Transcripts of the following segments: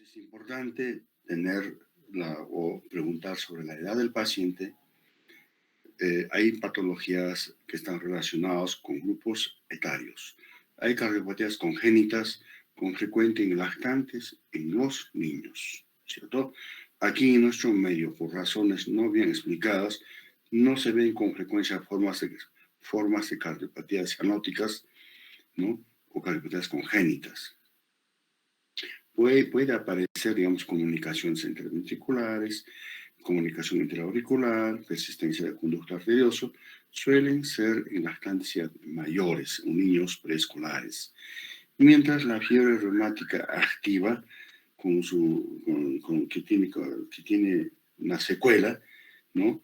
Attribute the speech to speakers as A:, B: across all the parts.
A: Es importante tener o preguntar sobre la edad del paciente. Hay patologías que están relacionadas con grupos etarios. Hay cardiopatías congénitas con frecuente en lactantes en los niños, ¿cierto? Aquí en nuestro medio, por razones no bien explicadas, no se ven con frecuencia formas de cardiopatías cianóticas, ¿no? O cardiopatías congénitas. Puede aparecer, digamos, comunicaciones interventriculares, comunicación interauricular, persistencia de conducto arterioso, suelen ser en lactancia mayores, en niños preescolares. Mientras la fiebre reumática activa, que tiene una secuela, ¿no?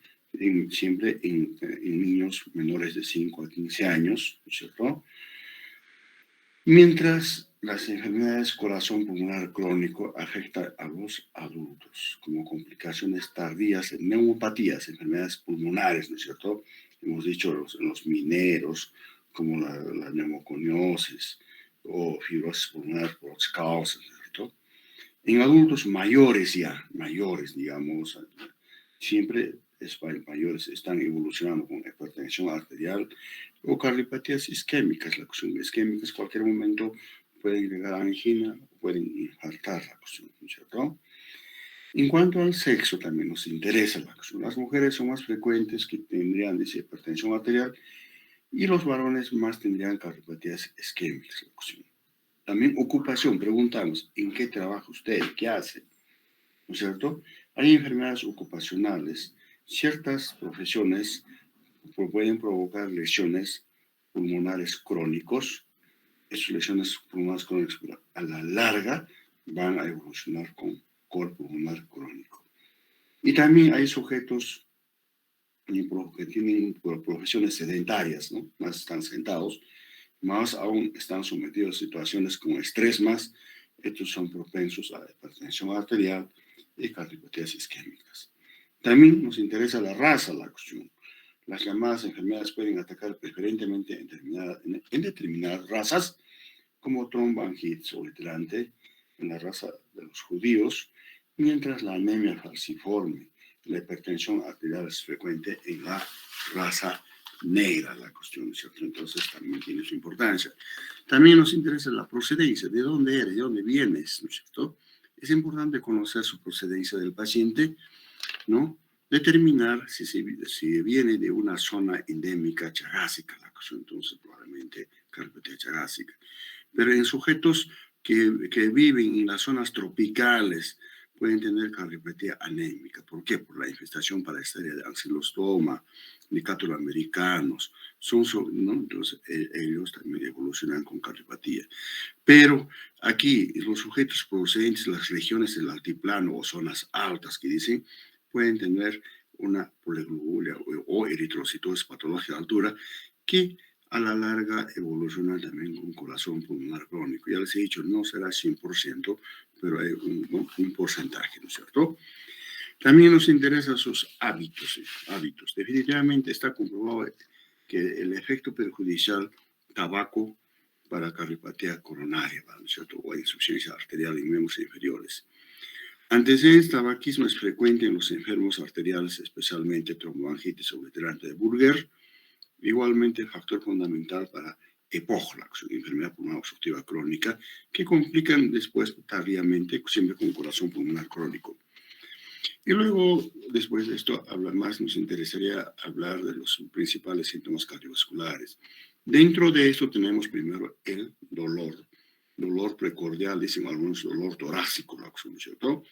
A: Siempre en niños menores de 5 a 15 años, ¿cierto? Mientras las enfermedades corazón pulmonar crónico afectan a los adultos como complicaciones tardías de neumopatías, enfermedades pulmonares, ¿no es cierto? Hemos dicho los mineros, como la neumoconiosis o fibrosis pulmonar por otras causas, ¿no es cierto? En adultos mayores digamos, siempre mayores están evolucionando con hipertensión arterial o cardiopatías isquémicas. La cuestión isquémica es cualquier momento pueden llegar a angina, pueden infartar la cuestión, ¿cierto? En cuanto al sexo, también nos interesa la cuestión. Las mujeres son más frecuentes que tendrían hipertensión arterial y los varones más tendrían cardiopatías isquémicas. La cuestión. También ocupación, preguntamos, ¿en qué trabaja usted? ¿Qué hace? ¿No es cierto? Hay enfermedades ocupacionales. Ciertas profesiones pueden provocar lesiones pulmonares crónicos. Esas lesiones pulmonares crónicas a la larga van a evolucionar con cor pulmonar crónico. Y también hay sujetos que tienen profesiones sedentarias, ¿no? Más están sentados, más aún están sometidos a situaciones con estrés más. Estos son propensos a hipertensión arterial y cardiopatías isquémicas. También nos interesa la raza, la cuestión. Las llamadas enfermedades pueden atacar preferentemente en determinadas razas, como tromboangiitis obliterante en la raza de los judíos, mientras la anemia falciforme, la hipertensión arterial es frecuente en la raza negra, la cuestión, ¿cierto? Entonces también tiene su importancia. También nos interesa la procedencia, de dónde eres, de dónde vienes, ¿no es cierto? Es importante conocer su procedencia del paciente, ¿no? Determinar si viene de una zona endémica chagásica, la cuestión, entonces probablemente cardiopatia chagásica. Pero en sujetos que viven en las zonas tropicales pueden tener cardiopatía anémica. ¿Por qué? Por la infestación parasitaria de ancilostoma, de cátulo-americanos. ¿No? Entonces, ellos también evolucionan con cardiopatía. Pero aquí, los sujetos procedentes de las regiones del altiplano o zonas altas que dicen, pueden tener una poliglobulia o eritrocitosis patológica de altura que a la larga evoluciona también con corazón pulmonar crónico. Ya les he dicho, no será 100%, pero hay un porcentaje, ¿no es cierto? También nos interesan sus hábitos. Definitivamente está comprobado que el efecto perjudicial tabaco para cardiopatía coronaria, ¿no es cierto? O insuficiencia arterial en miembros inferiores. Antecedentes tabaquismo es frecuente en los enfermos arteriales, especialmente tromboangitis obliterante de Buerger. Igualmente, factor fundamental para EPOC, la enfermedad pulmonar obstructiva crónica, que complican después tardíamente, siempre con corazón pulmonar crónico. Y luego, después de esto, nos interesaría hablar de los principales síntomas cardiovasculares. Dentro de esto tenemos primero el dolor precordial, dicen algunos, dolor torácico, ¿no es cierto?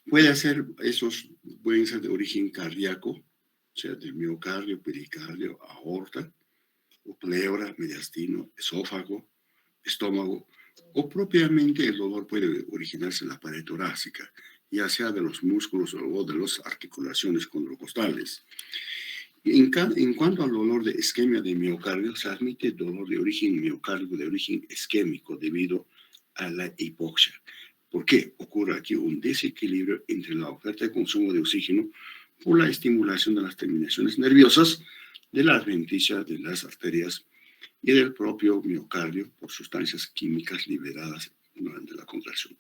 A: Pueden ser de origen cardíaco, o sea, del miocardio, pericardio, aorta, o pleura, mediastino, esófago, estómago, o propiamente el dolor puede originarse en la pared torácica, ya sea de los músculos o de las articulaciones condrocostales. En cuanto al dolor de isquemia de miocardio, se admite dolor de origen miocárdico, de origen isquémico, debido a la hipoxia. ¿Por qué? Ocurre aquí un desequilibrio entre la oferta de consumo de oxígeno por la estimulación de las terminaciones nerviosas, de la adventicia de las arterias y del propio miocardio por sustancias químicas liberadas durante la contracción.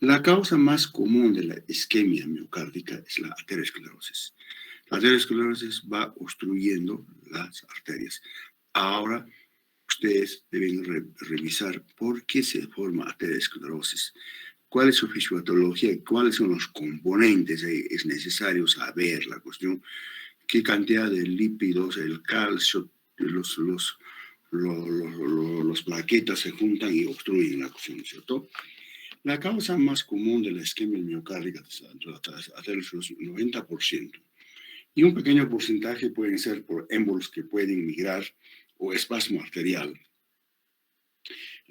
A: La causa más común de la isquemia miocárdica es la aterosclerosis. La aterosclerosis va obstruyendo las arterias. Ahora, ustedes deben revisar por qué se forma aterosclerosis, cuál es su fisiopatología, cuáles son los componentes. Es necesario saber la cuestión, qué cantidad de lípidos, el calcio, los plaquetas se juntan y obstruyen la cuestión, ¿cierto? La causa más común de la isquemia miocárdica es el 90%. Y un pequeño porcentaje pueden ser por émbolos que pueden migrar o espasmo arterial.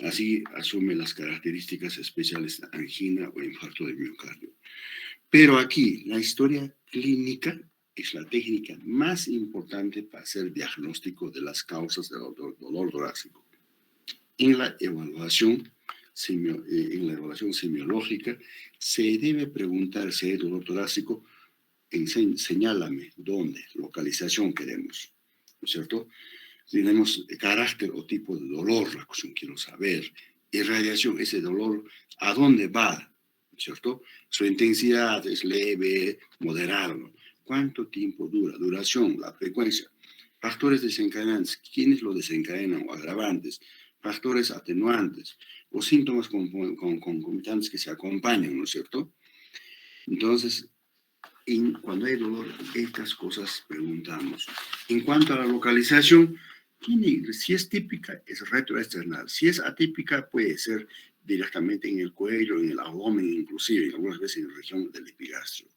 A: Así asume las características especiales de angina o infarto de miocardio. Pero aquí, la historia clínica es la técnica más importante para hacer diagnóstico de las causas del dolor torácico. En la evaluación semiológica se debe preguntar si hay dolor torácico. Señálame dónde, localización queremos, ¿no es cierto? Tenemos carácter o tipo de dolor, la cuestión quiero saber. Irradiación, ese dolor, ¿a dónde va? ¿No es cierto? Su intensidad es leve, moderado. ¿Cuánto tiempo dura? Duración, la frecuencia. Factores desencadenantes, ¿quiénes lo desencadenan o agravantes? Factores atenuantes o síntomas concomitantes que se acompañan, ¿no es cierto? Entonces, cuando hay dolor, estas cosas preguntamos. En cuanto a la localización, si es típica, es retroesternal. Si es atípica, puede ser directamente en el cuello, en el abdomen, inclusive, algunas veces en la región del epigastrio.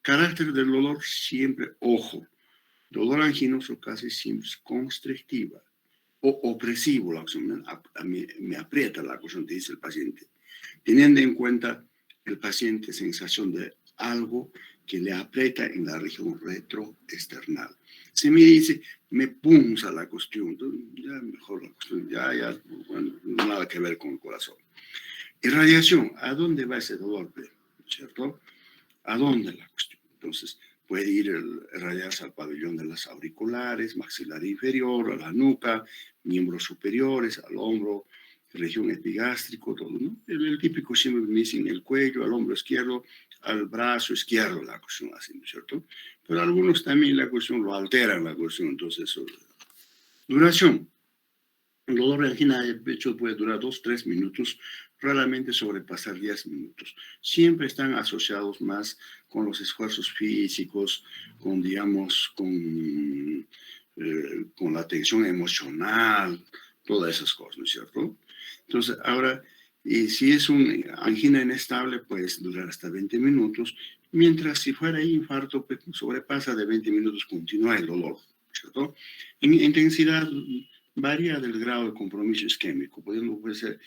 A: Carácter del dolor, siempre, ojo, dolor anginoso casi siempre es constrictiva o opresivo, me aprieta la cuestión, te dice el paciente, teniendo en cuenta el paciente sensación de algo que le aprieta en la región retroesternal. Si me dice, me punza la cuestión, entonces ya mejor la cuestión, bueno, nada que ver con el corazón. Irradiación, ¿a dónde va ese dolor? ¿Cierto? ¿A dónde la cuestión? Entonces, puede irradiarse al pabellón de las auriculares, maxilar inferior, a la nuca, miembros superiores, al hombro, región epigástrico, todo, ¿no? El típico siempre me dicen el cuello, al hombro izquierdo, al brazo izquierdo, la cuestión así, ¿no es cierto? Pero algunos también la cuestión lo alteran, la cuestión, entonces eso. Duración. El dolor de angina de pecho puede durar 2-3 minutos, raramente sobrepasar 10 minutos. Siempre están asociados más con los esfuerzos físicos, con, digamos, con la tensión emocional, todas esas cosas, ¿no es cierto? Entonces, ahora, si es una angina inestable, puede durar hasta 20 minutos, mientras si fuera infarto, pues, sobrepasa de 20 minutos, continúa el dolor, ¿cierto? En intensidad varía del grado de compromiso isquémico. Puede ser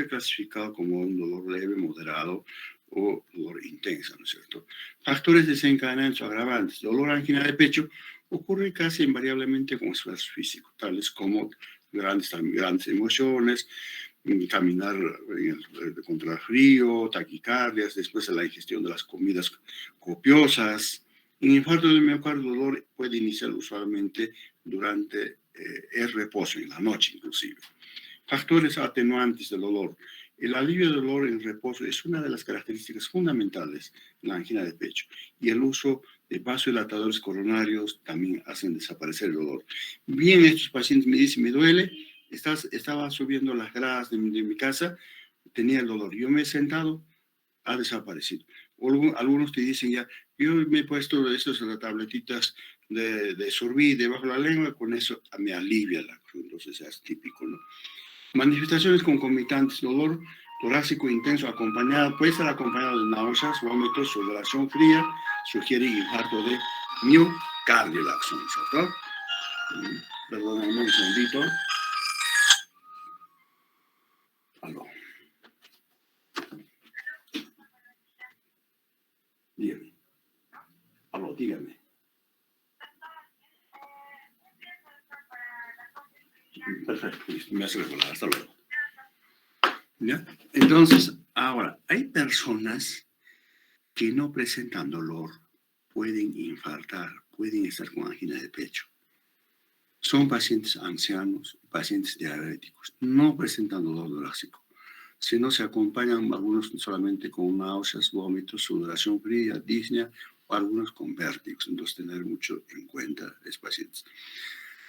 A: clasificado como un dolor leve, moderado o dolor intenso, ¿no es cierto? Factores desencadenantes o agravantes. Dolor angina de pecho ocurre casi invariablemente con esfuerzo físico, tales como grandes emociones, caminar contra el frío, taquicardias, después de la ingestión de las comidas copiosas. En infarto de miocardio, el dolor puede iniciar usualmente durante el reposo, en la noche inclusive. Factores atenuantes del dolor. El alivio del dolor en reposo es una de las características fundamentales de la angina de pecho, y el uso de vasodilatadores coronarios también hacen desaparecer el dolor. Bien, estos pacientes me dicen, me duele, estaba subiendo las gradas de mi casa, tenía el dolor, yo me he sentado, ha desaparecido. Algunos te dicen ya, yo me he puesto estas tabletitas de sorbí debajo de la lengua, con eso me alivia la cruz, entonces es típico, ¿no? Manifestaciones concomitantes, dolor torácico intenso puede estar acompañado de náuseas, vómitos, sudoración fría, sugiere infarto de miocardio, la acción, ¿cierto? Perdóname un segundito. Aló. Dígame. Aló, dígame. Perfecto, listo, me hace recordar, hasta luego. ¿Ya? Entonces, ahora, hay personas que no presentan dolor, pueden infartar, pueden estar con angina de pecho. Son pacientes ancianos, pacientes diabéticos, no presentan dolor torácico. Si no, se acompañan algunos solamente con náuseas, vómitos, sudoración fría, disnea o algunos con vértigos. Entonces, tener mucho en cuenta los pacientes.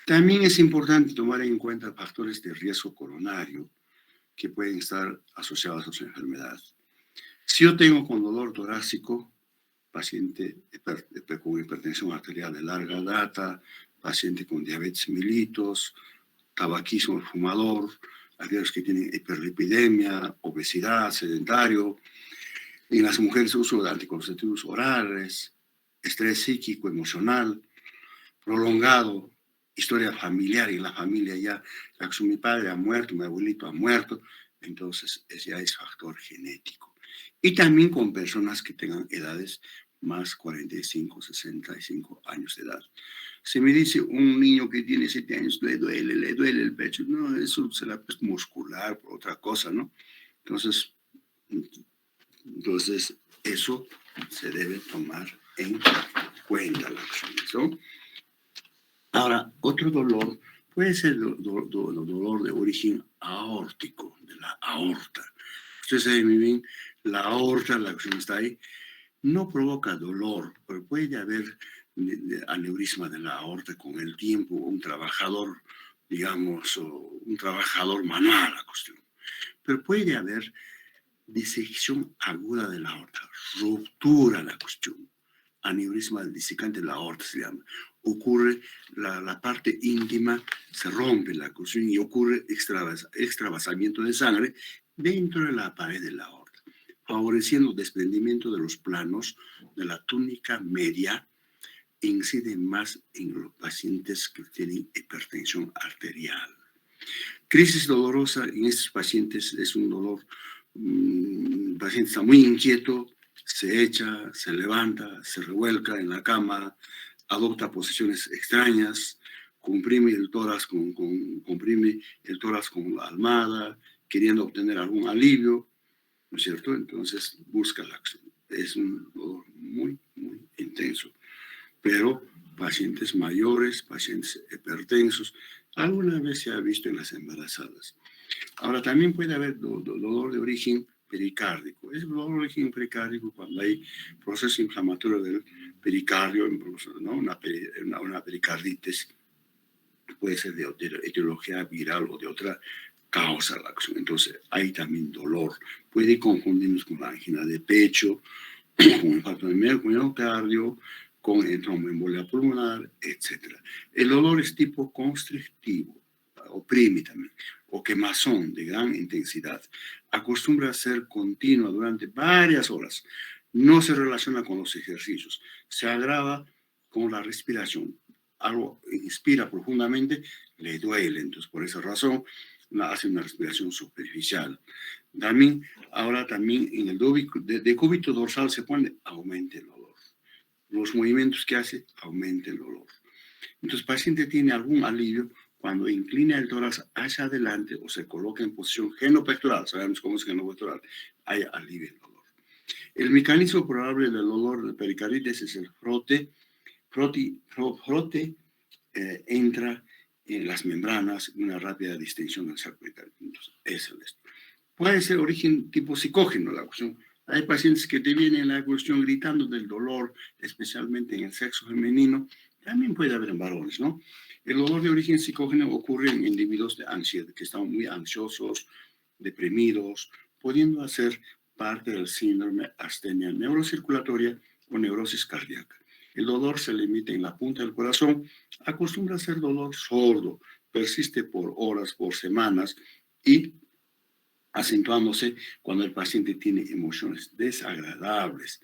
A: También es importante tomar en cuenta factores de riesgo coronario que pueden estar asociados a su enfermedad. Si yo tengo con dolor torácico, paciente con hipertensión arterial de larga data, paciente con diabetes mellitus, tabaquismo fumador, aquellos que tienen hiperlipidemia, obesidad, sedentario, en las mujeres uso de anticonceptivos orales, estrés psíquico, emocional, prolongado, historia familiar, y en la familia ya, mi padre ha muerto, mi abuelito ha muerto, entonces ya es factor genético. Y también con personas que tengan edades más 45, 65 años de edad. Si me dice un niño que tiene 7 años, le duele el pecho, no, eso será pues muscular, por otra cosa, ¿no? Entonces, eso se debe tomar en cuenta, ¿no? Ahora, otro dolor puede ser dolor de origen aórtico, de la aorta. Ustedes saben muy bien, la aorta, la cuestión está ahí, no provoca dolor, pero puede haber aneurisma de la aorta con el tiempo, un trabajador, digamos, o un trabajador manual, la cuestión. Pero puede haber disección aguda de la aorta, ruptura la cuestión, aneurisma disecante de la aorta se llama. Ocurre, la parte íntima se rompe la cuestión y ocurre extravasamiento de sangre dentro de la pared de la aorta, favoreciendo desprendimiento de los planos de la túnica media. Incide más en los pacientes que tienen hipertensión arterial. Crisis dolorosa en estos pacientes es un dolor, el paciente está muy inquieto, se echa, se levanta, se revuelca en la cama, adopta posiciones extrañas, comprime el tórax con la almohada, queriendo obtener algún alivio, ¿no es cierto? Entonces busca la acción. Es un dolor muy, muy intenso. Pero pacientes mayores, pacientes hipertensos, alguna vez se ha visto en las embarazadas. Ahora, también puede haber dolor de origen pericárdico. Es dolor de origen pericárdico cuando hay proceso inflamatorio del pericardio, ¿no? Una pericarditis, puede ser de etiología viral o de otra causa la acción. Entonces, hay también dolor. Puede confundirnos con la angina de pecho, con infarto de miocardio, con tromboembolia pulmonar, etc. El dolor es tipo constrictivo, oprime también, o quemazón de gran intensidad. Acostumbra a ser continua durante varias horas. No se relaciona con los ejercicios. Se agrava con la respiración. Algo inspira profundamente, le duele. Entonces, por esa razón, hace una respiración superficial. También, ahora también en el decúbito dorsal se pone, aumenta el dolor. Los movimientos que hace, aumenta el dolor. Entonces, el paciente tiene algún alivio cuando inclina el tórax hacia adelante o se coloca en posición genopectoral. Sabemos cómo es genopectoral. Hay alivio el dolor. El mecanismo probable del dolor de pericarditis es el frote entra en las membranas, una rápida distensión del saco pericardio. Entonces, eso es. Puede ser origen tipo psicógeno la cuestión. Hay pacientes que te vienen la cuestión gritando del dolor, especialmente en el sexo femenino. También puede haber en varones, ¿no? El dolor de origen psicógeno ocurre en individuos de ansiedad, que están muy ansiosos, deprimidos, pudiendo hacer parte del síndrome astenia neurocirculatoria o neurosis cardíaca. El dolor se limita en la punta del corazón, acostumbra a ser dolor sordo, persiste por horas, por semanas y acentuándose cuando el paciente tiene emociones desagradables,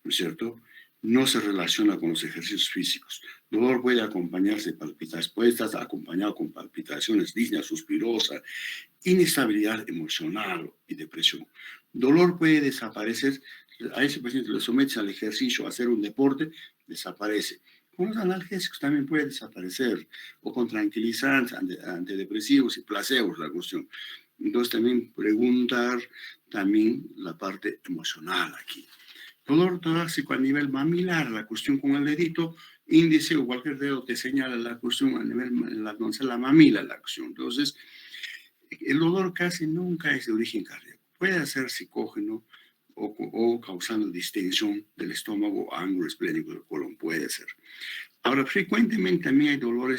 A: ¿no es cierto? No se relaciona con los ejercicios físicos. Dolor puede acompañarse de palpitaciones, puede estar acompañado con palpitaciones, disnea suspirosa, inestabilidad emocional y depresión. Dolor puede desaparecer, a ese paciente le sometes al ejercicio, a hacer un deporte, desaparece. Con los analgésicos también puede desaparecer, o con tranquilizantes, antidepresivos y placebos, la cuestión. Entonces también preguntar también la parte emocional aquí. Dolor torácico a nivel mamilar, la cuestión con el dedito índice o cualquier dedo te señala la cuestión a nivel la mamila, la cuestión. Entonces, el dolor casi nunca es de origen cardíaco. puede ser psicógeno o causando distensión del estómago o ángulo esplénico del colon, puede ser. Ahora, frecuentemente también hay dolor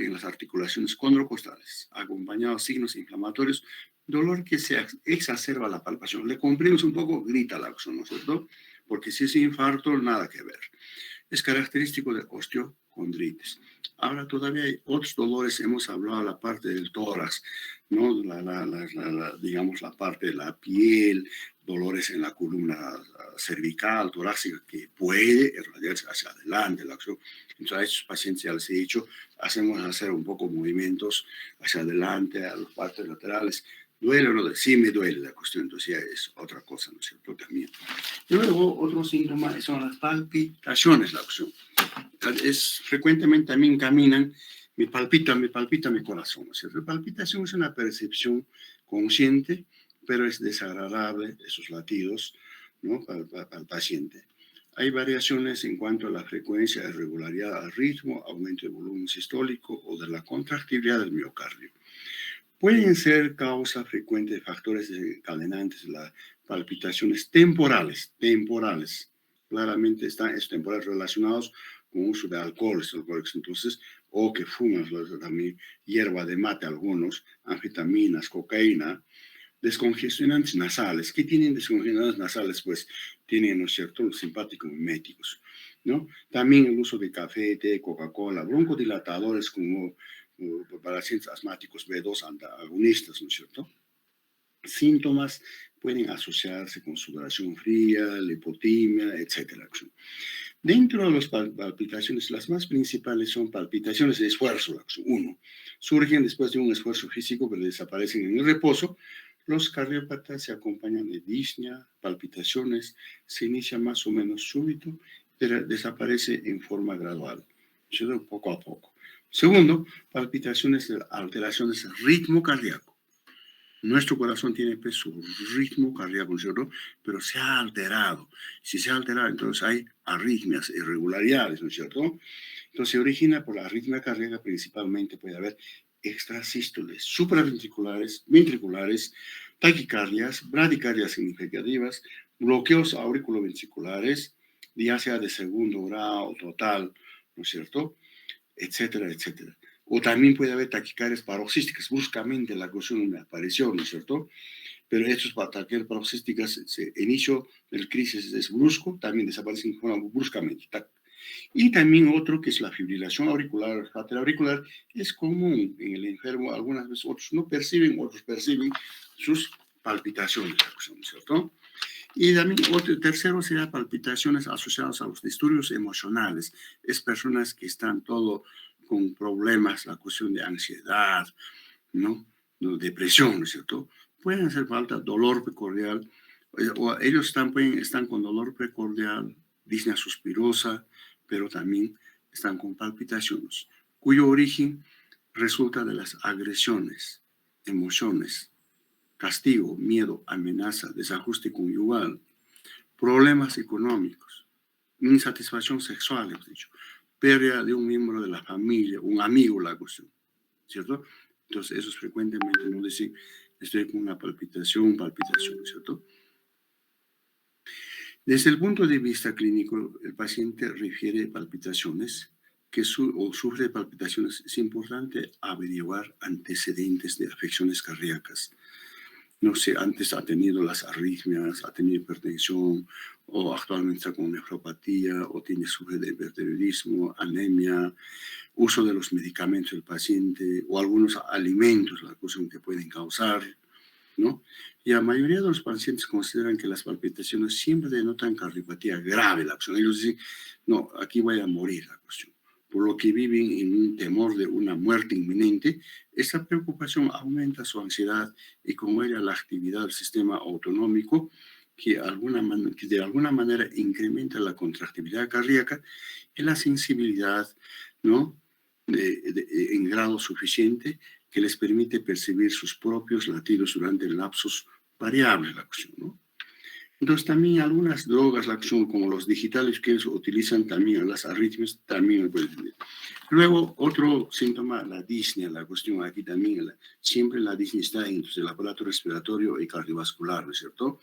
A: en las articulaciones condrocostales, acompañado de signos inflamatorios, dolor que se exacerba la palpación. Le comprimimos un poco, grita la acción, ¿no es cierto? Porque si es infarto, nada que ver. Es característico de osteocondritis. Ahora todavía hay otros dolores, hemos hablado de la parte del tórax, ¿no? Digamos la parte de la piel, dolores en la columna cervical, torácica, que puede irradiarse hacia adelante la acción. Entonces a estos pacientes ya les he dicho, hacemos hacer un poco movimientos hacia adelante, a las partes laterales. ¿Duele o no duele? Sí me duele la cuestión, entonces ya es otra cosa, ¿no es cierto? También. Y luego otro síntoma son las palpitaciones, la acción. Es, frecuentemente también caminan, me palpita mi corazón, ¿no es cierto? La palpitación es una percepción consciente, pero es desagradable esos latidos, ¿no? Para el paciente. Hay variaciones en cuanto a la frecuencia, irregularidad al ritmo, aumento del volumen sistólico o de la contractibilidad del miocardio. Pueden ser causa frecuente de factores desencadenantes de las palpitaciones temporales, claramente están estos temporales relacionados con uso de alcoholes, entonces, o que fuman también hierba de mate algunos, anfetaminas, cocaína, descongestionantes nasales. ¿Qué tienen descongestionantes nasales? Pues tienen, ¿no es cierto?, los simpáticos miméticos, ¿no? También el uso de café, té, Coca-Cola, broncodilatadores como para pacientes asmáticos B2 antagonistas, ¿no es cierto? Síntomas pueden asociarse con sudoración fría, lipotimia, etc. Dentro de las palpitaciones, las más principales son palpitaciones de esfuerzo. Uno, surgen después de un esfuerzo físico, pero desaparecen en el reposo. Los cardiópatas se acompañan de disnea, palpitaciones, se inicia más o menos súbito, pero desaparece en forma gradual, poco a poco. Segundo, palpitaciones de alteraciones del ritmo cardíaco. Nuestro corazón tiene pues, su ritmo cardíaco, ¿no es cierto? Pero se ha alterado. Si se ha alterado, entonces hay arritmias, irregularidades, ¿no es cierto? Entonces se origina por la arritmia cardíaca, principalmente puede haber extrasístoles supraventriculares, ventriculares, taquicardias, bradicardias significativas, bloqueos auriculoventriculares, ya sea de segundo grado total, ¿no es cierto? Etcétera, etcétera. O también puede haber taquicardias paroxísticas, bruscamente la ocasión de aparición, ¿no es cierto? Pero estos taquicardias paroxísticas, el inicio del crisis es brusco, también desaparecen bruscamente. Y también otro que es la fibrilación auricular, auricular, es común en el enfermo, algunas veces otros no perciben, otros perciben sus palpitaciones, ¿no es cierto? Y también otro, tercero sería palpitaciones asociadas a los disturbios emocionales. Es personas que están todo con problemas, la cuestión de ansiedad, ¿no? Depresión, ¿no es cierto? Pueden hacer falta dolor precordial, o ellos están con dolor precordial, disnea suspirosa, pero también están con palpitaciones, cuyo origen resulta de las agresiones, emociones, castigo, miedo, amenaza, desajuste conyugal, problemas económicos, insatisfacción sexual, hemos dicho, pérdida de un miembro de la familia, un amigo, la cuestión, ¿cierto? Entonces, esos frecuentemente nos dicen, estoy con una palpitación, ¿cierto? Desde el punto de vista clínico, el paciente refiere palpitaciones o sufre palpitaciones. Es importante averiguar antecedentes de afecciones cardíacas. No sé, antes ha tenido las arritmias, ha tenido hipertensión, o actualmente está con nefropatía, o sufre de hipertiroidismo, anemia, uso de los medicamentos del paciente, o algunos alimentos, la cuestión que pueden causar, ¿no? Y la mayoría de los pacientes consideran que las palpitaciones siempre denotan cardiopatía grave, la cuestión. Ellos dicen, no, aquí voy a morir, la cuestión. Por lo que viven en un temor de una muerte inminente, esta preocupación aumenta su ansiedad y con ella la actividad del sistema autonómico que de alguna manera incrementa la contractibilidad cardíaca y la sensibilidad, ¿no? En grado suficiente que les permite percibir sus propios latidos durante lapsos variables, la cuestión, ¿no? Entonces también algunas drogas, la acción, como los digitales que utilizan también las arritmias, también pueden tener. Luego, otro síntoma, la disnea, la cuestión aquí también, siempre la disnea está entre el aparato respiratorio y cardiovascular, ¿no es cierto?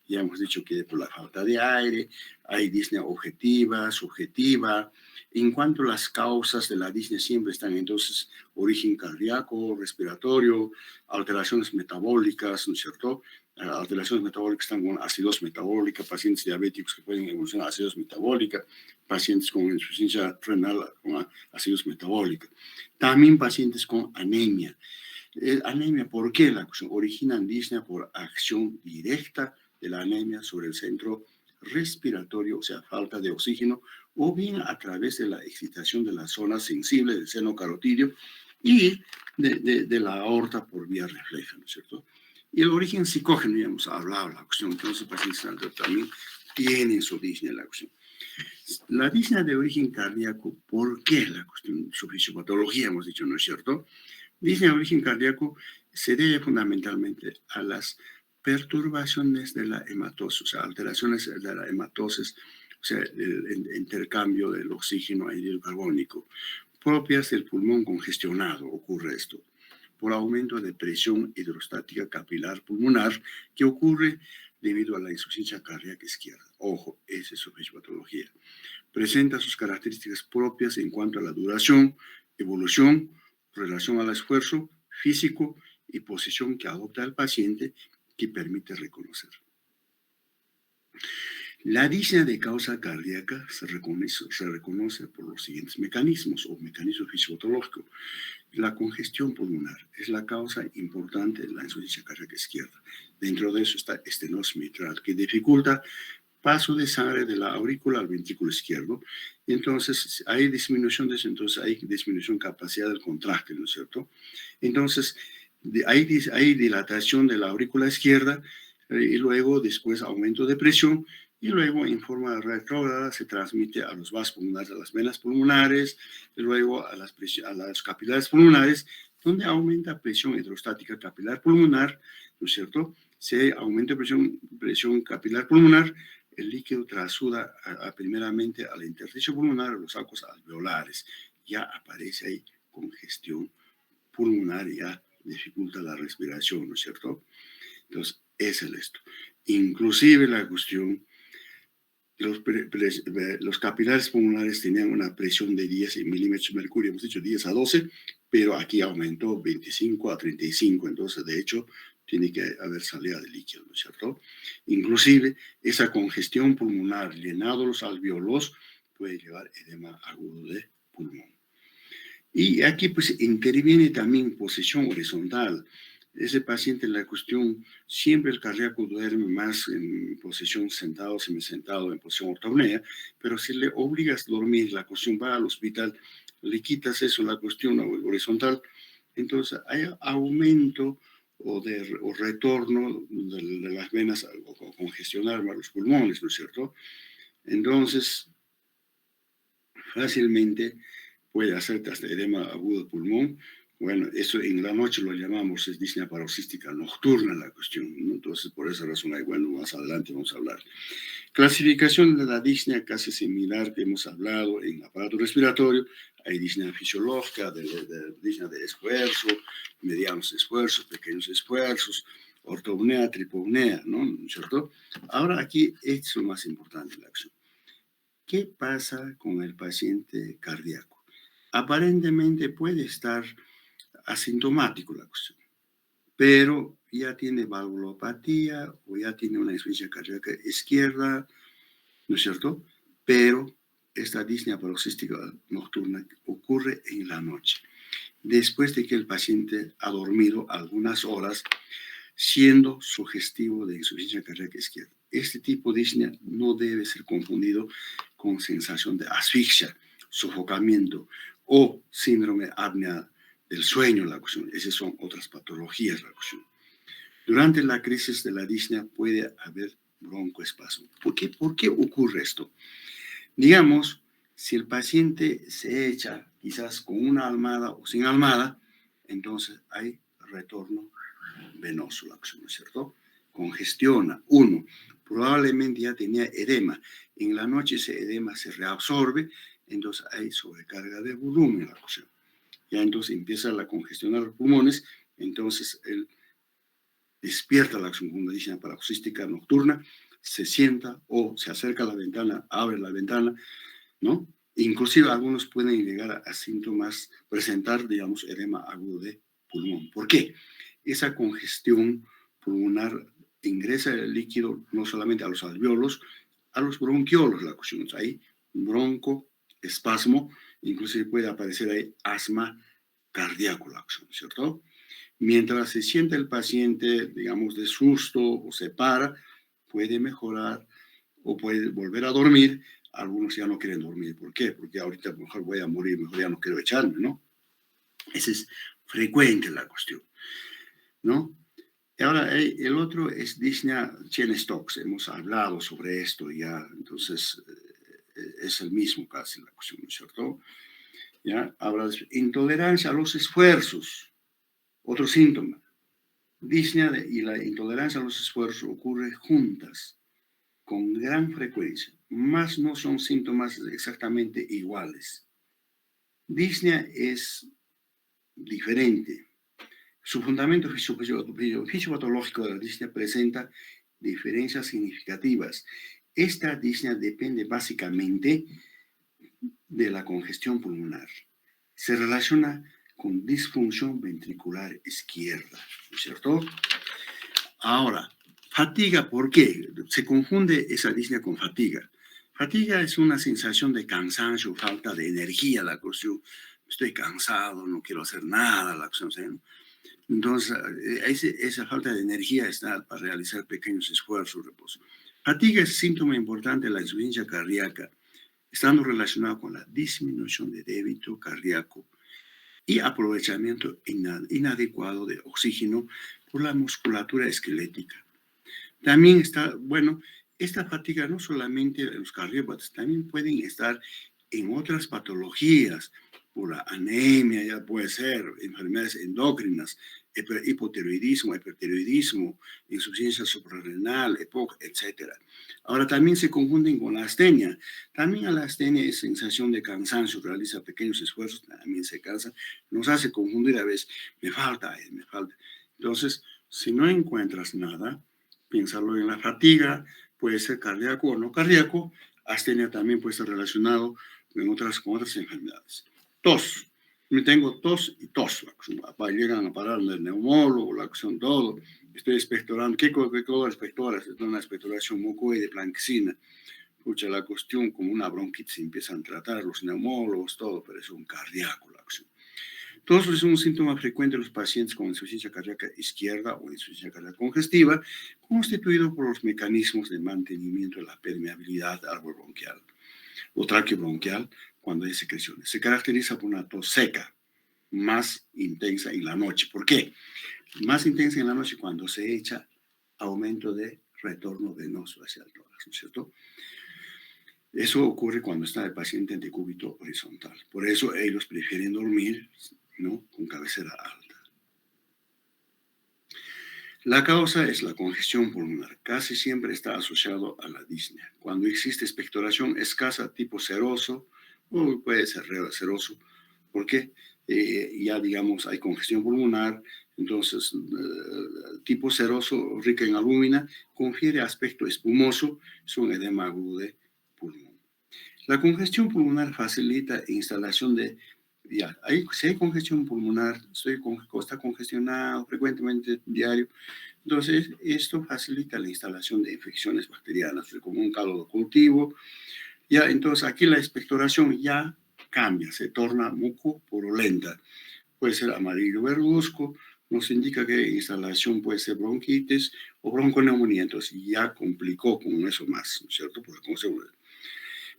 A: Ya hemos dicho que por la falta de aire, hay disnea objetiva, subjetiva. En cuanto a las causas de la disnea, siempre están entonces origen cardíaco, respiratorio, alteraciones metabólicas, ¿no es cierto? Alteraciones metabólicas están con acidosis metabólica, pacientes diabéticos que pueden evolucionar a acidosis metabólica, pacientes con insuficiencia renal con acidosis metabólica. También pacientes con anemia. Anemia, ¿por qué? La cuestión originan disnea por acción directa de la anemia sobre el centro respiratorio, o sea, falta de oxígeno, o bien a través de la excitación de la zona sensible del seno carotidio y de la aorta por vía refleja, ¿no es cierto? Y el origen psicógeno, ya hemos hablado, la cuestión, entonces pacientes también tienen su disnea, la cuestión. La disnea de origen cardíaco, ¿por qué? La cuestión, su fisiopatología, hemos dicho, ¿no es cierto? Disnea de origen cardíaco se debe fundamentalmente a las perturbaciones de la hematosis, o sea, alteraciones de la hematosis, o sea, el intercambio del oxígeno a hidróxido carbónico, propias del pulmón congestionado, ocurre esto, por aumento de presión hidrostática capilar pulmonar que ocurre debido a la insuficiencia cardíaca izquierda. Ojo, esa es su fisiopatología. Presenta sus características propias en cuanto a la duración, evolución, relación al esfuerzo físico y posición que adopta el paciente que permite reconocer. La disnea de causa cardíaca se reconoce por los siguientes mecanismos o mecanismos fisiopatológicos. La congestión pulmonar es la causa importante de la insuficiencia cardíaca izquierda. Dentro de eso está estenosis mitral, que dificulta paso de sangre de la aurícula al ventrículo izquierdo. Y entonces hay disminución de eso, entonces hay disminución de capacidad del contraste, ¿no es cierto? Entonces hay dilatación de la aurícula izquierda y luego después aumento de presión y luego en forma retrógrada se transmite a los vasos pulmonares, a las venas pulmonares, y luego a las capilares pulmonares, donde aumenta presión hidrostática capilar pulmonar, ¿no es cierto? Si hay aumento de presión capilar pulmonar, el líquido trasuda primeramente al intersticio pulmonar, a los arcos alveolares. Ya aparece ahí congestión pulmonar, ya dificulta la respiración, ¿no es cierto? Entonces, es esto. Inclusive la cuestión, los capilares pulmonares tenían una presión de 10 milímetros de mercurio, hemos dicho 10 a 12, pero aquí aumentó 25 a 35, entonces de hecho tiene que haber salida de líquido, ¿no es cierto? Inclusive esa congestión pulmonar, llenado los alvéolos, puede llevar edema agudo de pulmón. Y aquí pues interviene también posición horizontal. Ese paciente, la cuestión, siempre el cardíaco duerme más en posición sentado, semisentado, en posición ortopnea, pero si le obligas a dormir, la cuestión va al hospital, le quitas eso, la cuestión horizontal, entonces hay aumento o retorno de las venas o congestionar los pulmones, ¿no es cierto? Entonces, fácilmente puede hacerte hasta edema agudo de pulmón. Bueno, eso en la noche lo llamamos es disnea paroxística nocturna la cuestión, ¿no? Entonces, por esa razón, bueno, más adelante vamos a hablar. Clasificación de la disnea casi similar que hemos hablado en aparato respiratorio. Hay disnea fisiológica, de disnea de esfuerzo, medianos esfuerzos, pequeños esfuerzos, ortopnea, tripopnea, ¿no? ¿No es cierto? Ahora aquí es lo más importante de la acción. ¿Qué pasa con el paciente cardíaco? Aparentemente puede estar asintomático la cuestión, pero ya tiene valvulopatía o ya tiene una insuficiencia cardíaca izquierda, ¿no es cierto? Pero esta disnea paroxística nocturna ocurre en la noche, después de que el paciente ha dormido algunas horas, siendo sugestivo de insuficiencia cardíaca izquierda. Este tipo de disnea no debe ser confundido con sensación de asfixia, sofocamiento o síndrome de apnea del sueño, la cuestión. Esas son otras patologías, la cuestión. Durante la crisis de la disnea puede haber broncoespasmo. ¿Por qué ocurre esto? Digamos, si el paciente se echa quizás con una almohada o sin almohada, entonces hay retorno venoso, la acción, ¿no es cierto? Congestiona. Uno, probablemente ya tenía edema. En la noche ese edema se reabsorbe, entonces hay sobrecarga de volumen en la cuestión. Ya entonces empieza la congestión de los pulmones, entonces él despierta la acción, como dicen, paroxística nocturna, se sienta o se acerca a la ventana, abre la ventana, ¿no? Inclusive algunos pueden llegar a síntomas, presentar, digamos, edema agudo de pulmón. ¿Por qué? Esa congestión pulmonar ingresa el líquido no solamente a los alveolos, a los bronquiolos, la cuestión es ahí, bronco, espasmo, inclusive puede aparecer ahí asma cardíaco, la cuestión, ¿cierto? Mientras se siente el paciente, digamos, de susto o se para, puede mejorar o puede volver a dormir. Algunos ya no quieren dormir. ¿Por qué? Porque ahorita mejor voy a morir, mejor ya no quiero echarme, ¿no? Esa es frecuente la cuestión, ¿no? Y ahora, el otro es disnea Cheyne-Stokes. Hemos hablado sobre esto ya, entonces es el mismo casi la cuestión, ¿no es cierto? ¿Ya? Habla de intolerancia a los esfuerzos, otro síntoma. Disnea y la intolerancia a los esfuerzos ocurren juntas con gran frecuencia, más no son síntomas exactamente iguales. Disnea es diferente. Su fundamento fisiopatológico de la disnea presenta diferencias significativas. Esta disnea depende básicamente de la congestión pulmonar. Se relaciona con disfunción ventricular izquierda, ¿no es cierto? Ahora, fatiga, ¿por qué? Se confunde esa disnea con fatiga. Fatiga es una sensación de cansancio, falta de energía, la cuestión. Estoy cansado, no quiero hacer nada, la cuestión. ¿Sí? Entonces, esa falta de energía está para realizar pequeños esfuerzos, reposo. Fatiga es síntoma importante de la insuficiencia cardíaca, estando relacionado con la disminución de débito cardíaco y aprovechamiento inadecuado de oxígeno por la musculatura esquelética. También está, bueno, esta fatiga no solamente en los cardiópatas, también pueden estar en otras patologías, por la anemia, ya puede ser, enfermedades endócrinas, hipotiroidismo, hipertiroidismo, insuficiencia suprarrenal, EPOC, etc. Ahora también se confunden con la astenia. También a la astenia es sensación de cansancio, realiza pequeños esfuerzos, también se cansa, nos hace confundir a veces, me falta. Entonces, si no encuentras nada, piénsalo en la fatiga, puede ser cardíaco o no cardíaco, astenia también puede estar relacionado con otras enfermedades. Tos, me tengo tos y tos, llegan a parar el neumólogo, la acción, todo, estoy expectorando, ¿qué cosa expectora? Es una expectoración mucoide, blanquecina, escucha la cuestión como una bronquitis, empiezan a tratar los neumólogos, todo, pero es un cardíaco la acción. Todos es un síntoma frecuente de los pacientes con insuficiencia cardíaca izquierda o insuficiencia cardíaca congestiva, constituido por los mecanismos de mantenimiento de la permeabilidad alveobronquial o traqueobronquial cuando hay secreciones. Se caracteriza por una tos seca, más intensa en la noche. ¿Por qué? Más intensa en la noche cuando se echa aumento de retorno venoso hacia el tórax, ¿no es cierto? Eso ocurre cuando está el paciente en decúbito horizontal. Por eso ellos prefieren dormir, ¿no?, con cabecera alta. La causa es la congestión pulmonar. Casi siempre está asociado a la disnea. Cuando existe expectoración escasa tipo seroso, o puede ser seroso, porque ya digamos hay congestión pulmonar, entonces tipo seroso rica en albúmina confiere aspecto espumoso, es un edema agudo de pulmón. La congestión pulmonar facilita instalación de, ya, si hay congestión pulmonar, está congestionado frecuentemente diario, entonces esto facilita la instalación de infecciones bacterianas, como un caldo cultivo. Ya, entonces aquí la expectoración ya cambia, se torna mucopurulenta, puede ser amarillo verduzco, nos indica que instalación puede ser bronquitis o bronconeumonía, entonces ya complicó con eso más, ¿no es cierto?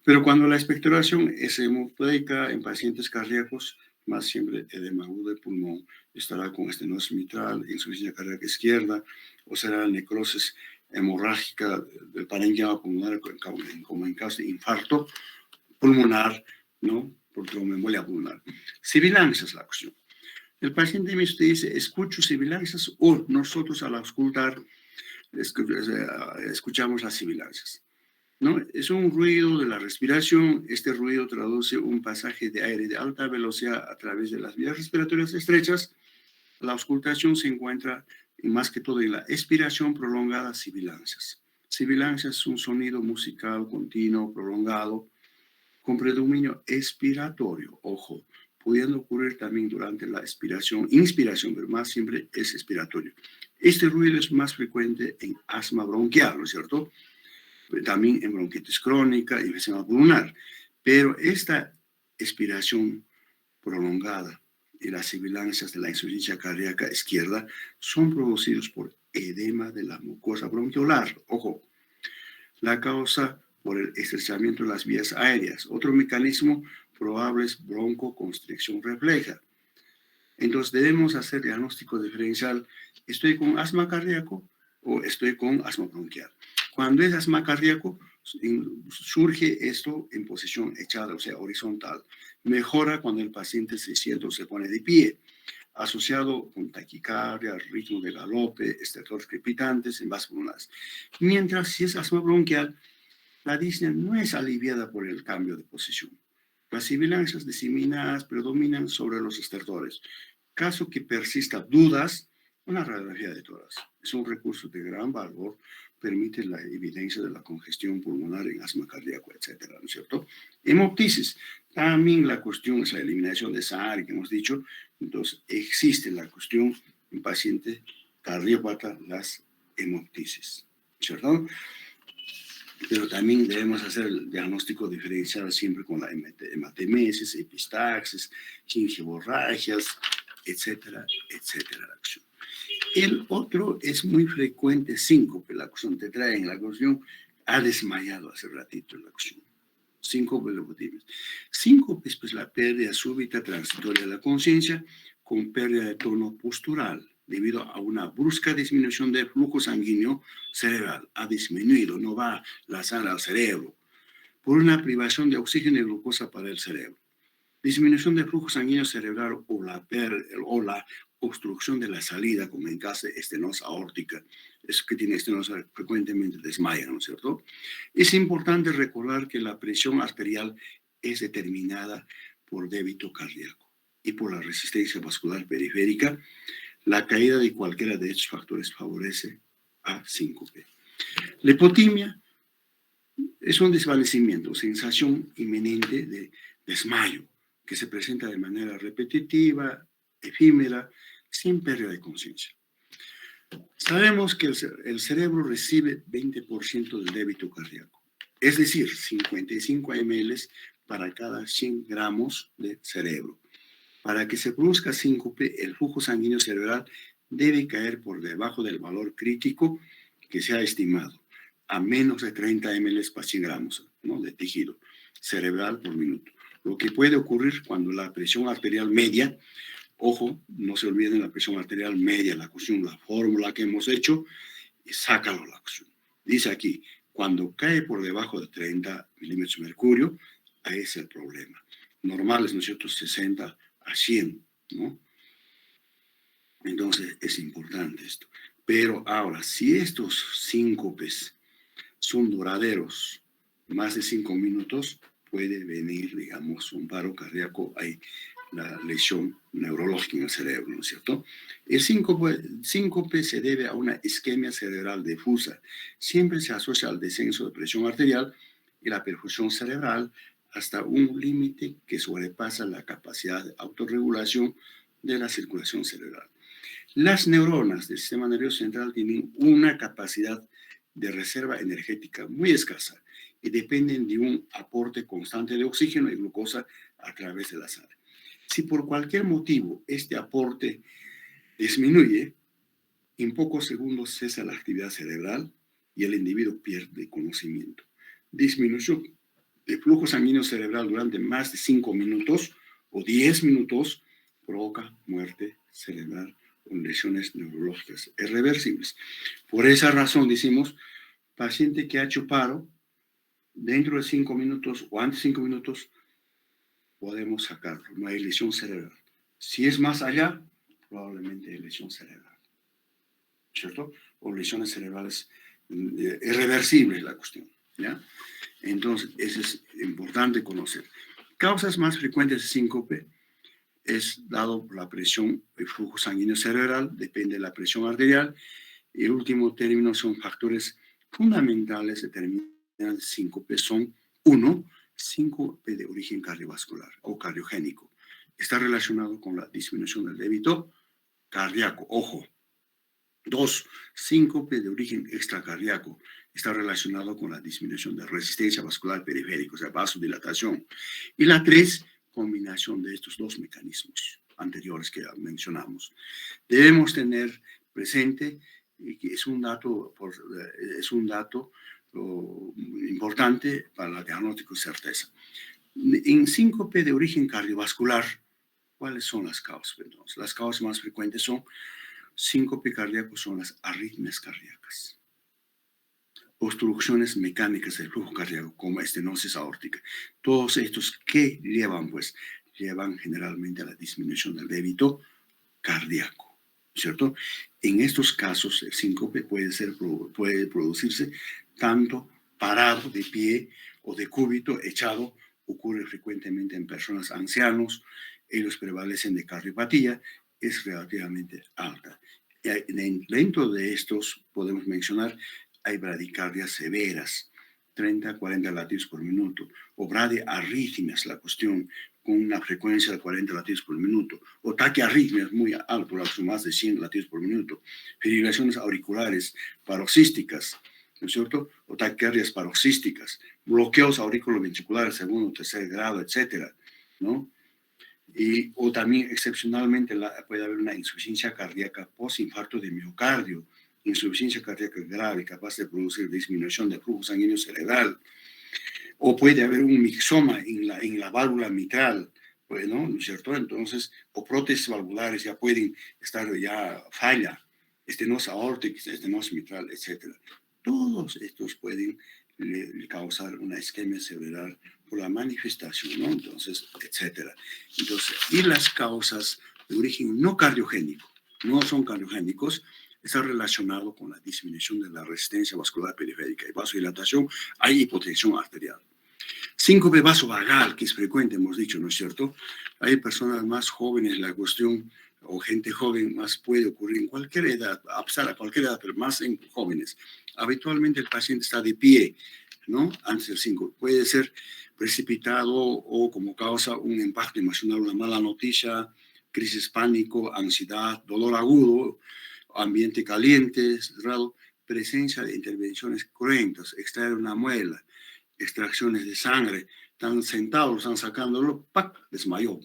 A: Pero cuando la expectoración es hemopleica en pacientes cardíacos, más siempre edema agudo de pulmón, estará con estenosis mitral, insuficiencia cardíaca izquierda, o será necrosis hemorrágica del parénquima pulmonar, como en caso de infarto pulmonar, ¿no?, por tromboembolia pulmonar. Sibilancias, la cuestión. El paciente me dice, escucho sibilancias, nosotros al auscultar escuchamos las sibilancias. ¿no? Es un ruido de la respiración. Este ruido traduce un pasaje de aire de alta velocidad a través de las vías respiratorias estrechas. La auscultación se encuentra más que todo en la expiración prolongada, sibilancias. Sibilancias es un sonido musical continuo, prolongado, con predominio expiratorio, ojo, pudiendo ocurrir también durante la expiración, inspiración, pero más siempre es expiratorio. Este ruido es más frecuente en asma bronquial, ¿no es cierto? También en bronquitis crónica, enfisema pulmonar. Pero esta expiración prolongada y las sibilancias de la insuficiencia cardíaca izquierda son producidos por edema de la mucosa bronquiolar. Ojo, la causa por el estrechamiento de las vías aéreas. Otro mecanismo probable es broncoconstricción refleja. Entonces debemos hacer diagnóstico diferencial. ¿Estoy con asma cardíaco o estoy con asma bronquial? Cuando es asma cardíaco, surge esto en posición echada, o sea, horizontal. Mejora cuando el paciente se siente o se pone de pie, asociado con taquicardia, ritmo de galope, estertores crepitantes en vasos pulmonares. Mientras si es asma bronquial, la disnea no es aliviada por el cambio de posición. Las sibilancias diseminadas predominan sobre los estertores. Caso que persista dudas, una radiografía de tórax es un recurso de gran valor, permite la evidencia de la congestión pulmonar en asma cardíaco, etcétera, ¿no es cierto? Hemoptisis, también la cuestión es la eliminación de sangre que hemos dicho. Entonces existe la cuestión en paciente cardiópata, las hemoptisis, ¿cierto? Pero también debemos hacer el diagnóstico diferencial siempre con la hematemesis, epistaxis, gingivorragias, etcétera, etcétera. El otro es muy frecuente, síncope, la cuestión te trae en la cuestión, ha desmayado hace ratito la cuestión. Síncope locomotivas. Síncope es pues la pérdida súbita transitoria de la conciencia con pérdida de tono postural debido a una brusca disminución del flujo sanguíneo cerebral. Ha disminuido, no va la sangre al cerebro por una privación de oxígeno y glucosa para el cerebro. Disminución del flujo sanguíneo cerebral o la obstrucción de la salida, como en caso de estenosis aórtica. Es que tiene estenosis frecuentemente desmayan, ¿no es cierto? Es importante recordar que la presión arterial es determinada por débito cardíaco y por la resistencia vascular periférica. La caída de cualquiera de estos factores favorece a síncope. La hipotimia es un desvanecimiento, sensación inminente de desmayo, que se presenta de manera repetitiva, efímera, sin pérdida de conciencia. Sabemos que el cerebro recibe 20% del débito cardíaco, es decir, 55 ml para cada 100 gramos de cerebro. Para que se produzca síncope, el flujo sanguíneo cerebral debe caer por debajo del valor crítico que se ha estimado, a menos de 30 ml para 100 gramos, ¿no?, de tejido cerebral por minuto. Lo que puede ocurrir cuando la presión arterial media, ojo, no se olviden la presión arterial media, la cuestión, la fórmula que hemos hecho, y sácalo la cuestión. Dice aquí, cuando cae por debajo de 30 milímetros de mercurio, ahí es el problema. Normales, ¿no es cierto?, 60 a 100, ¿no? Entonces es importante esto. Pero ahora, si estos síncopes son duraderos, más de 5 minutos, puede venir, digamos, un paro cardíaco, hay la lesión neurológica en el cerebro, ¿no es cierto? El síncope se debe a una isquemia cerebral difusa. Siempre se asocia al descenso de presión arterial y la perfusión cerebral hasta un límite que sobrepasa la capacidad de autorregulación de la circulación cerebral. Las neuronas del sistema nervioso central tienen una capacidad de reserva energética muy escasa y dependen de un aporte constante de oxígeno y glucosa a través de la sangre. Si por cualquier motivo este aporte disminuye, en pocos segundos cesa la actividad cerebral y el individuo pierde conocimiento. Disminución de flujo sanguíneo cerebral durante más de 5 minutos o 10 minutos provoca muerte cerebral con lesiones neurológicas irreversibles. Por esa razón decimos, paciente que ha hecho paro, dentro de 5 minutos o antes de 5 minutos, podemos sacarlo, no hay lesión cerebral. Si es más allá, probablemente hay lesión cerebral, ¿cierto? O lesiones cerebrales irreversibles la cuestión. ¿ya? Entonces, eso es importante conocer. Causas más frecuentes de síncope es dado por la presión, el flujo sanguíneo cerebral, depende de la presión arterial. Y el último término son factores fundamentales determinantes de síncope. Son, uno, síncope de origen cardiovascular o cardiogénico. Está relacionado con la disminución del débito cardíaco. Ojo. Dos, síncope de origen extracardíaco. Está relacionado con la disminución de resistencia vascular periférica, o sea, vasodilatación. Y la tres, combinación de estos dos mecanismos anteriores que mencionamos. Debemos tener presente que es un dato importante para el diagnóstico y certeza. En síncope de origen cardiovascular, ¿cuáles son las causas? Entonces, las causas más frecuentes son síncope cardíaco, son las arritmias cardíacas, obstrucciones mecánicas del flujo cardíaco, como estenosis aórtica. Todos estos, ¿qué llevan? Pues llevan generalmente a la disminución del débito cardíaco, ¿cierto? En estos casos, el síncope puede producirse tanto parado, de pie, o de cúbito, echado. Ocurre frecuentemente en personas ancianos. Ellos prevalecen de cardiopatía, es relativamente alta. Dentro de estos podemos mencionar, hay bradicardias severas, 30 a 40 latidos por minuto, o bradiarritmias, la cuestión, con una frecuencia de 40 latidos por minuto, o taquiarritmias muy alto, más de 100 latidos por minuto, fibrilaciones auriculares paroxísticas, ¿no es cierto? O taquicardias paroxísticas, bloqueos auriculoventriculares segundo, tercer grado, etcétera, ¿no? O también excepcionalmente puede haber una insuficiencia cardíaca post-infarto de miocardio, insuficiencia cardíaca grave capaz de producir disminución del flujo sanguíneo cerebral, o puede haber un mixoma en la válvula mitral, pues, ¿no? ¿No es cierto? Entonces, o prótesis valvulares ya pueden estar ya falla, estenosis aórtica, estenosis mitral, etc. Todos estos pueden causar una isquemia cerebral por la manifestación, ¿no? Entonces, etcétera. Entonces, y las causas de origen no cardiogénico, no son cardiogénicos, está relacionado con la disminución de la resistencia vascular periférica y vasodilatación, hay hipotensión arterial. Síncope vasovagal, que es frecuente, hemos dicho, ¿no es cierto? Hay personas más jóvenes, la cuestión, o gente joven, más puede ocurrir en cualquier edad, a pesar de cualquier edad, pero más en jóvenes. Habitualmente el paciente está de pie, ¿no? Antes del síncope. Puede ser precipitado o como causa un impacto emocional, una mala noticia, crisis pánico, ansiedad, dolor agudo, ambiente caliente, cerrado, presencia de intervenciones cruentas, extraer una muela, extracciones de sangre, están sentados, están sacándolo, ¡pac!, desmayó.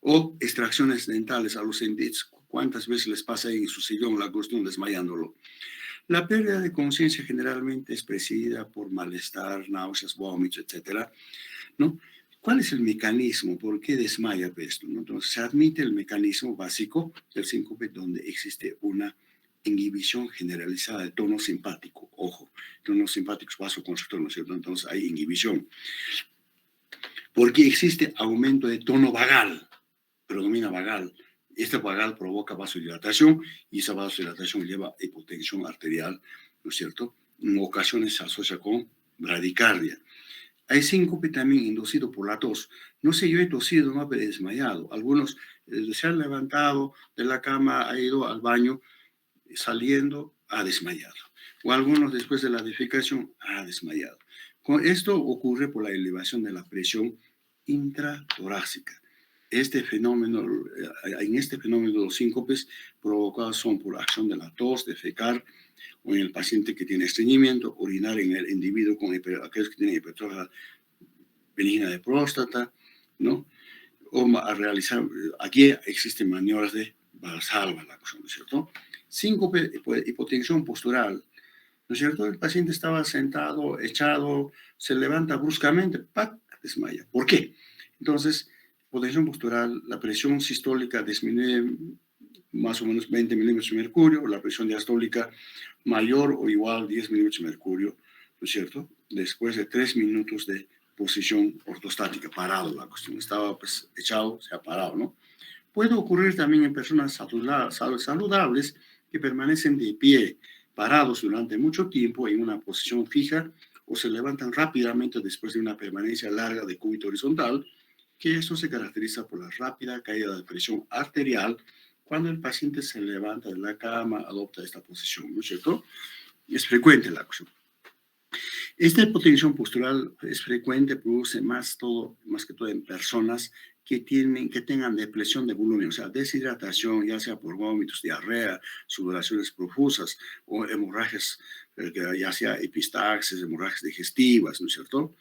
A: O extracciones dentales a los entes, ¿cuántas veces les pasa ahí en su sillón la cuestión desmayándolo? La pérdida de conciencia generalmente es precedida por malestar, náuseas, vómitos, etcétera, ¿no? ¿Cuál es el mecanismo? ¿Por qué desmaya esto? ¿No? Entonces, se admite el mecanismo básico del síncope donde existe una inhibición generalizada del tono simpático. Ojo, tono simpático es vasoconstrictor, ¿no es cierto? Entonces, hay inhibición. Porque existe aumento de tono vagal, predomina vagal. Este vagal provoca vasodilatación y esa vasodilatación lleva a hipotensión arterial, ¿no es cierto? En ocasiones se asocia con bradicardia. Hay síncope también inducido por la tos. No sé, yo he tosido, no he desmayado. Algunos se han levantado de la cama, ha ido al baño, saliendo, ha desmayado. O algunos después de la defecación, ha desmayado. Esto ocurre por la elevación de la presión intratorácica. En este fenómeno los síncopes provocados son por acción de la tos, defecar, o en el paciente que tiene estreñimiento, orinar en el individuo con aquellos que tienen hipertrofia benigna de próstata, ¿no? O a realizar, aquí existen maniobras de Valsalva, la cosa, ¿no es cierto? Síncope, hipotensión postural, ¿no es cierto? El paciente estaba sentado, echado, se levanta bruscamente, ¡pac!, desmaya. ¿Por qué? Entonces, hipotensión postural, la presión sistólica disminuye más o menos 20 milímetros de mercurio, la presión diastólica mayor o igual a 10 milímetros de mercurio, ¿no es cierto? Después de 3 minutos de posición ortostática, parado, la cuestión estaba pues echado, se ha parado, ¿no? Puede ocurrir también en personas saludables que permanecen de pie, parados durante mucho tiempo en una posición fija o se levantan rápidamente después de una permanencia larga de cúbito horizontal, que esto se caracteriza por la rápida caída de presión arterial cuando el paciente se levanta de la cama, adopta esta posición, ¿no es cierto? Es frecuente la acción. Esta hipotensión postural es frecuente, produce más que todo en personas que tengan depresión de volumen, o sea, deshidratación, ya sea por vómitos, diarrea, sudoraciones profusas o hemorragias, ya sea epistaxis, hemorragias digestivas, ¿no es cierto?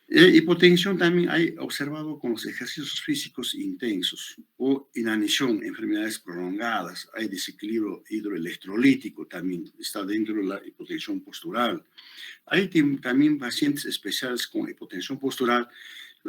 A: Hipotensión también hay observado con los ejercicios físicos intensos o inanición, enfermedades prolongadas, hay desequilibrio hidroelectrolítico también, está dentro de la hipotensión postural. Hay también pacientes especiales con hipotensión postural,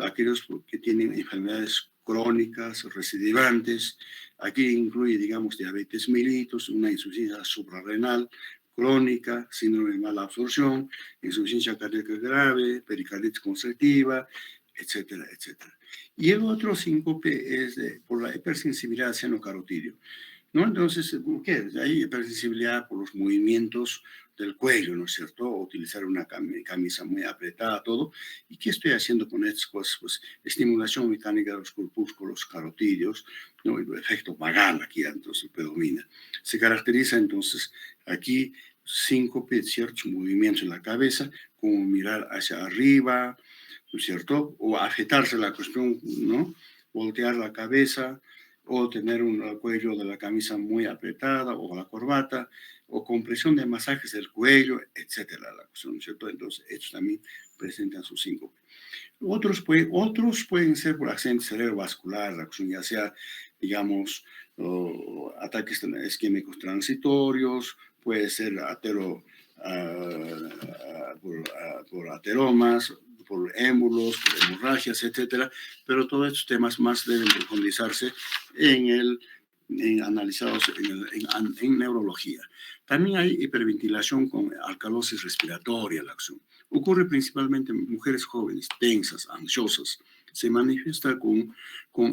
A: aquellos que tienen enfermedades crónicas, recidivantes. Aquí incluye, digamos, diabetes mellitus, una insuficiencia suprarrenal crónica, síndrome de mala absorción, insuficiencia cardíaca grave, pericarditis constrictiva, etcétera, etcétera. Y el otro síncope es por la hipersensibilidad al seno carotidio, ¿no? Entonces, ¿qué? Hay hipersensibilidad por los movimientos del cuello, ¿no es cierto? O utilizar una camisa muy apretada, todo. ¿Y qué estoy haciendo con estas cosas? Pues estimulación mecánica de los corpúsculos carotídeos, ¿no? El efecto vagal aquí entonces predomina. Se caracteriza entonces aquí síncope, ciertos movimientos en la cabeza, como mirar hacia arriba, ¿no es cierto? O agitarse la cuestión, ¿no? Voltear la cabeza, o tener un cuello de la camisa muy apretada, o la corbata, o compresión de masajes del cuello, etcétera, la cuestión, ¿no es cierto? Entonces, estos también presentan su síncope. Otros pueden ser por accidente cerebrovascular, la cuestión ya sea, digamos, ataques isquémicos transitorios, puede ser por ateromas, por émbolos, por hemorragias, etcétera, pero todos estos temas más deben profundizarse analizados en neurología. También hay hiperventilación con alcalosis respiratoria, la acción. Ocurre principalmente en mujeres jóvenes, tensas, ansiosas. Se manifiesta con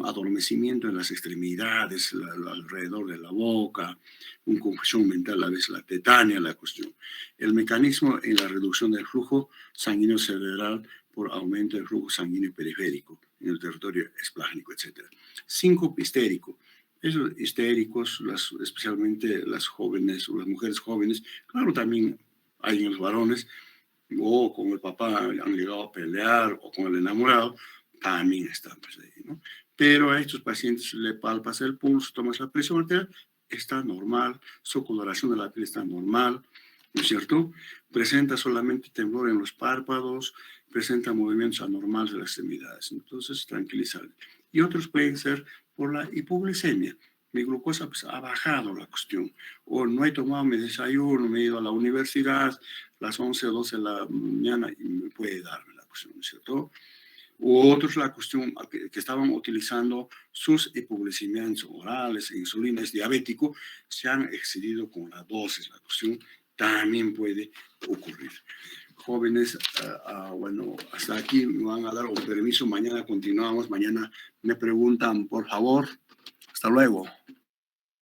A: adormecimiento en las extremidades, alrededor de la boca, una confusión mental, a veces la tetania, la cuestión. El mecanismo en la reducción del flujo sanguíneo cerebral por aumento del flujo sanguíneo periférico en el territorio esplácnico, etc. Síncope histérico. Esos histéricos, especialmente las jóvenes o las mujeres jóvenes, claro, también hay en los varones, o con el papá han llegado a pelear, o con el enamorado, también están pues, ahí, ¿no? Pero a estos pacientes le palpas el pulso, tomas la presión arterial, está normal, su coloración de la piel está normal, ¿no es cierto? Presenta solamente temblor en los párpados, presenta movimientos anormales de las extremidades, entonces tranquilizar. Y otros pueden ser por la hipoglucemia. Mi glucosa pues, ha bajado la cuestión, o no he tomado mi desayuno, me he ido a la universidad, las 11 o 12 de la mañana y me puede darme la cuestión, ¿no es cierto? U otros la cuestión que estaban utilizando sus hipoglucemiantes orales, insulina, es diabético, se han excedido con la dosis, la cuestión también puede ocurrir. Jóvenes, bueno, hasta aquí me van a dar un permiso, mañana continuamos, mañana me preguntan, por favor, hasta luego.